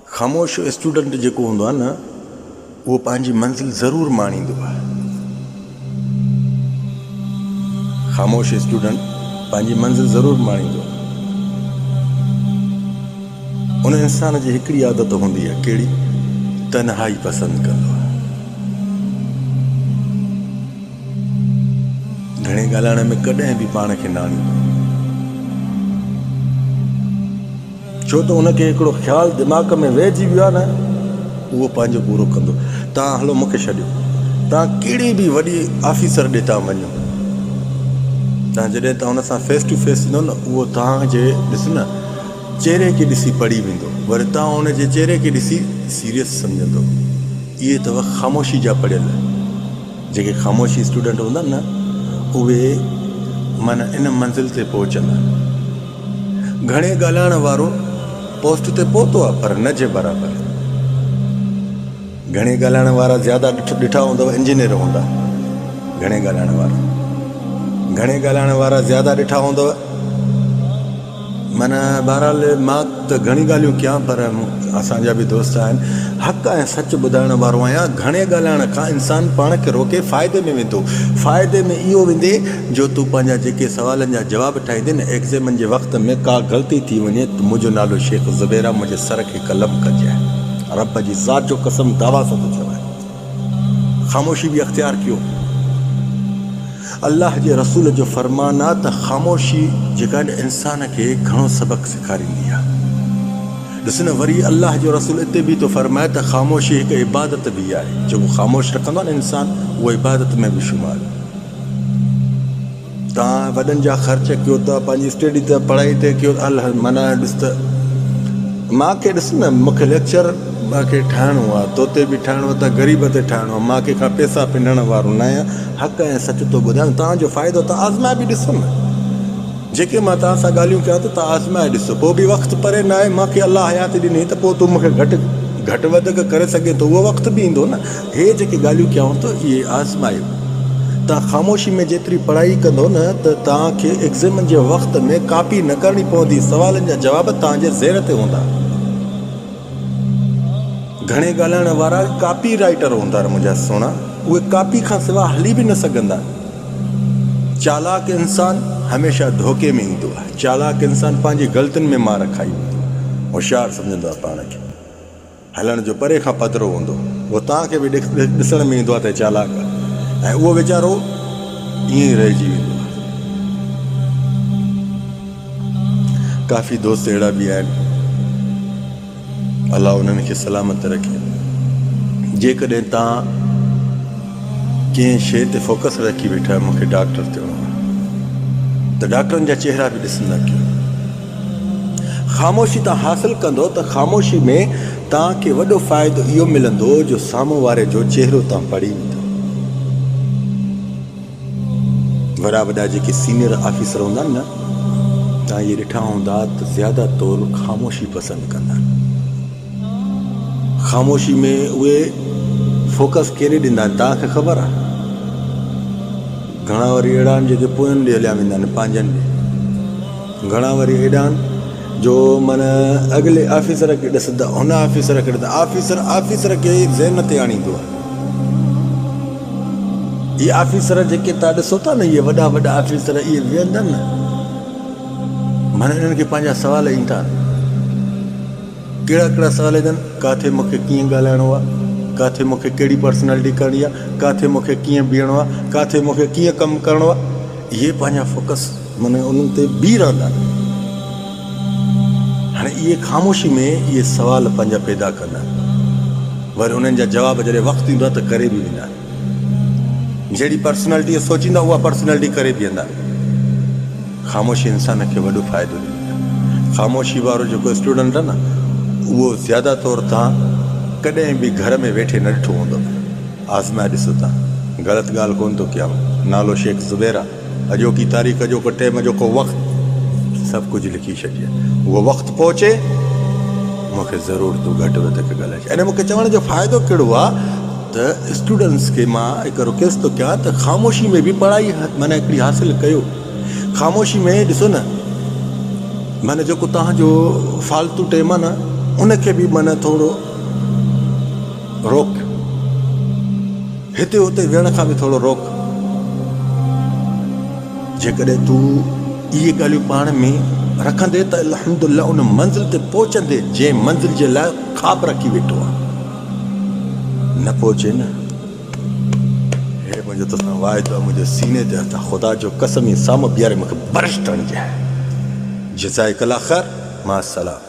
ख़ामोश student जेको हूंदो आहे न, उहो पंहिंजी मंज़िल ज़रूरु माणींदो आहे। ख़ामोश स्टूडेंट पंहिंजी मंज़िल ज़रूरु माणींदो आहे। उन इंसान जी हिकिड़ी आदत हूंदी आहे, कहिड़ी? तन्हाई पसंदि कंदो आहे। घणे ॻाल्हाइण में कॾहिं बि पाण खे न आणींदो, छो त उनखे हिकिड़ो ख़्यालु दिमाग़ में वेहिजी वियो आहे न, उहो पंहिंजो पूरो कंदो। तव्हां हलो मूंखे छॾियो, तव्हां कहिड़ी बि वॾी ऑफिसर ॾे तव्हां वञो, तव्हां जॾहिं तव्हां हुन सां फेस टू फेस ईंदो न, उहो तव्हांजे ॾिस न चेहरे खे ॾिसी पढ़ी वेंदो, वरी तव्हां हुनजे चेहरे खे ॾिसी सीरियस सम्झंदो। इहे अथव ख़ामोशी जा पढ़ियल। जेके ख़ामोशी स्टूडेंट हूंदा न, उहे माना इन मंज़िल ते पहुचंदा। घणे ॻाल्हाइण वारो पोस्ट ते पहुतो आहे, पर न जे बराबरि। घणे ॻाल्हाइण वारा ज़्यादा ॾिठा हूंदव इंजीनियर हूंदा, घणे ॻाल्हाइण वारा ज़्यादा ॾिठा हूंदव। माना बहरहाल मां त घणी ॻाल्हियूं कयां, पर असांजा बि दोस्त आहिनि। हक़ ऐं सच ॿुधाइण वारो आहियां। घणे ॻाल्हाइण खां इंसानु पाण खे रोके फ़ाइदे में वेंदो। फ़ाइदे में इहो वेंदे जो तूं पंहिंजा जेके सवालनि जा जवाब ठाहींदे न, एग्ज़ामनि जे वक़्त में का ग़लती थी वञे त मुंहिंजो नालो शेख ज़ुबैरा, मुंहिंजे सर खे कलम कजे। रब जी ज़ात जो कसम दावा सां थो चवां, ख़ामोशी बि अख़्तियार कयो। अल्लाह जे रसूल जो फ़रमान आहे त ख़ामोशी जेका इंसान खे घणो सबक़ सेखारींदी आहे। ॾिस न, वरी अल्लाह जो रसूल हिते बि थो फ़रमाए त ख़ामोशी हिकु इबादत बि आहे। जेको ख़ामोश रखंदो आहे न इंसान, उहो इबादत में बि शुमारु। तव्हां वॾनि जा ख़र्च कयो था, पंहिंजी स्टडी ते पढ़ाई ते कयो, अलाह माना ॾिस त मूंखे ॾिस न, मूंखे लेक्चर मूंखे ठाहिणो आहे, तोते बि ठाहिणो आहे, त ग़रीब ते ठाहिणो आहे। मां कंहिंखां पैसा पिनण वारो न आहियां। हक़ ऐं सच थो ॿुधायां, तव्हांजो फ़ाइदो तव्हां आज़माए बि ॾिसो न। जेके मां तव्हां सां ॻाल्हियूं कयां त तव्हां आज़माए ॾिसो। पोइ बि वक़्तु परे न आहे, मूंखे अलाह हयात ॾिनी त पोइ तूं मूंखे घटि वधि करे सघे थो, उहो वक़्तु बि ईंदो न। हे जेके ॻाल्हियूं कयां थो, इहे आज़मायो। तव्हां ख़ामोशी में जेतिरी पढ़ाई कंदो न, त तव्हांखे एग्ज़ाम जे वक़्त में कापी न करणी पवंदी। सवालनि जा जवाब तव्हांजे ज़हन ते हूंदा। घणे ॻाल्हाइण वारा कापी राइटर हूंदा मुंहिंजा सुहिणा, उहे कापी खां सवाइ हली बि न सघंदा। चालाक इंसान हमेशह धोखे में ईंदो आहे। चालाक इंसान पंहिंजी ग़लतियुनि में मार खाई वेंदो। होशियारु सम्झंदो आहे पाण खे, हलण जो परे खां पधिरो हूंदो। उहो तव्हांखे बि ॾिसण में ईंदो आहे त चालाक आहे, ऐं उहो वीचारो ईअं ई रहिजी वेंदो आहे। काफ़ी दोस्त अहिड़ा बि आहिनि, अलाह उन्हनि खे सलामत रखे। जेकॾहिं तव्हां कंहिं शइ ते फोकस रखी वेठा आहियो, मूंखे डॉक्टर थियणो आहे, त डॉक्टरनि जा चेहरा बि ॾिसंदा कयो। ख़ामोशी तव्हां हासिलु कंदो त ख़ामोशी में तव्हांखे वॾो फ़ाइदो इहो मिलंदो जो साम्हूं वारे जो चेहरो तव्हां पढ़ी वेंदो। वॾा जेके सीनियर ऑफिसर हूंदा आहिनि न, तव्हां इहे ॾिठा हूंदा त ज़्यादा तौरु ख़ामोशी पसंदि कंदा आहिनि। ख़ामोशी में उहे फोकस कहिड़े ॾींदा आहिनि, तव्हांखे ख़बर आहे? घणा वरी अहिड़ा आहिनि जेके पोयनि ॾे हलिया वेंदा आहिनि, पंहिंजनि ॾे। घणा वरी अहिड़ा आहिनि जो माना अॻिले ऑफिसर खे ॾिसंदा, हुन ऑफिसर खे ॾिसंदा। ऑफिसर खे ज़हन ते आणींदो आहे। इहे ऑफिसर जेके तव्हां ॾिसो था न, इहे वॾा ऑफिसर, इहे वेहंदा न, माना इन्हनि खे पंहिंजा सवाल ईंदा। कहिड़ा सवाल ईंदा आहिनि? किथे मूंखे कीअं ॻाल्हाइणो आहे, किथे मूंखे कहिड़ी पर्सनैलिटी करणी आहे, किथे मूंखे कीअं बीहणो आहे, किथे मूंखे कीअं कमु करिणो आहे। इहे पंहिंजा फोकस माना उन्हनि ते बीह रहंदा आहिनि। हाणे इहे ख़ामोशी में इहे सवाल पंहिंजा पैदा कंदा आहिनि। वरी उन्हनि जा जवाब जॾहिं वक़्तु ईंदो आहे त करे बि वेंदा आहिनि। जहिड़ी पर्सनैलिटी सोचींदा, उहा पर्सनैलिटी करे बि वेंदा। ख़ामोशी इंसान खे वॾो फ़ाइदो ॾींदी आहे। ख़ामोशी वारो जेको स्टूडेंट आहे न, उहो ज़्यादा तौरु तव्हां कॾहिं बि घर में वेठे न ॾिठो हूंदो। आज़माए ॾिसो तव्हां, ग़लति ॻाल्हि कोन थो कयां। नालो शेख ज़ुबैरा, अॼोकी तारीख़ जो को टाइम जो को वक़्तु, सभु कुझु लिखी छॾिजे। उहो वक़्तु पहुचे, मूंखे ज़रूरु तूं घटि वधि ॻाल्हाए। अने मूंखे चवण जो फ़ाइदो कहिड़ो आहे त स्टूडेंट्स खे मां हिकु रिक्वेस्ट थो कयां त ख़ामोशी में बि पढ़ाई माना हिकिड़ी हासिलु कयो। ख़ामोशी में ॾिसो न, माना जेको तव्हांजो फालतू टाइम आहे न, उनखे बि माना थोरो रोक, हिते हुते वेहण खां बि थोरो रोक। जेकॾहिं तूं इहे ॻाल्हियूं पाण में रखंदे त अल्हम्दुलिल्लाह उन मंज़िल ते पहुचंदे जंहिं मंज़िल जे लाइ ख़्वाब रखी वेठो आहे न पहुचे न। हे मुंहिंजो तोसां वाइदो आहे, मुंहिंजे सीने ते हथ ख़ुदा जो कसम ई साम्हूं बीहारे मूंखे बरश हणिजे। जज़ाकल्लाह ख़ैर, मां सलाम।